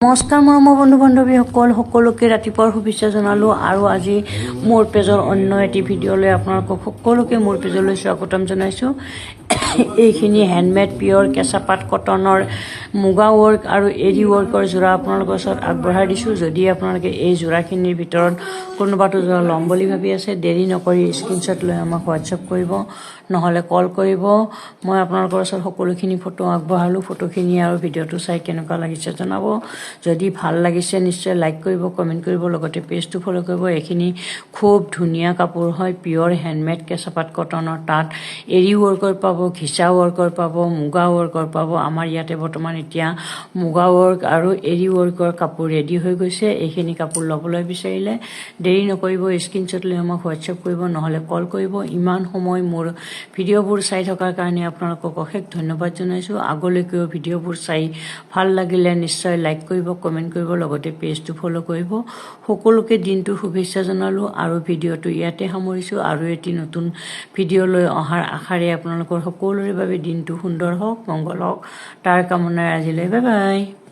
নমস্কাৰ মৰমৰ বন্ধু বান্ধৱীসকল সকলোকে ৰাতিপুৱাৰ শুভেচ্ছা জনালোঁ আৰু আজি মোৰ পেজৰ অন্য এটি ভিডিঅ'লৈ আপোনালোকক সকলোকে মোৰ পেজলৈ স্বাগতম জনাইছোঁ। এইখিনি হেণ্ডমেড পিয়ৰ কেঁচা পাট কটনৰ মুগা ৱৰ্ক আৰু এৰি ৱৰ্কৰ যোৰা আপোনালোকৰ ওচৰত আগবঢ়াই দিছোঁ। যদি আপোনালোকে এই যোৰাখিনিৰ ভিতৰত কোনোবাটো যোৰা ল'ম বুলি ভাবি আছে, দেৰি নকৰি স্ক্ৰীনশ্বট লৈ আমাক হোৱাটছএপ কৰিব, নহ'লে কল কৰিব। মই আপোনালোকৰ ওচৰত সকলোখিনি ফটো আগবঢ়ালোঁ। ফটোখিনি আৰু ভিডিঅ'টো চাই কেনেকুৱা লাগিছে জনাব। যদি ভাল লাগিছে নিশ্চয় লাইক কৰিব, কমেণ্ট কৰিব, লগতে পেজটো ফ'ল' কৰিব। এইখিনি খুব ধুনীয়া কাপোৰ হয়, পিয়ৰ হেণ্ডমেড কেঁচা পাট কটনৰ। তাত এৰি ৱৰ্কৰ পাব, ঘিচা ৱৰ্কৰ পাব, মুগা ৱৰ্কৰ পাব। আমাৰ ইয়াতে বৰ্তমান এতিয়া মুগা ৱৰ্ক আৰু এৰি ৱৰ্কৰ কাপোৰ ৰেডি হৈ গৈছে। এইখিনি কাপোৰ ল'বলৈ বিচাৰিলে দেৰি নকৰিব, স্ক্ৰীনশ্বট লৈ আমাক হোৱাটছএপ কৰিব, নহ'লে কল কৰিব। ইমান সময় মোৰ ভিডিঅ'বোৰ চাই থকাৰ কাৰণে আপোনালোকক অশেষ ধন্যবাদ জনাইছোঁ। আগলৈকেও ভিডিঅ'বোৰ চাই ভাল লাগিলে নিশ্চয় লাইক কৰিব, কমেণ্ট কৰিব, লগতে পেজটো ফ'ল' কৰিব। সকলোকে দিনটোৰ শুভেচ্ছা জনালোঁ আৰু ভিডিঅ'টো ইয়াতে সামৰিছোঁ। আৰু এটি নতুন ভিডিঅ' লৈ অহাৰ আশাৰে আপোনালোকৰ সকলোৰে বাবে দিনটো সুন্দৰ হওক, মংগল হওক, তাৰ কামনাৰে আজিলৈ বাই বাই।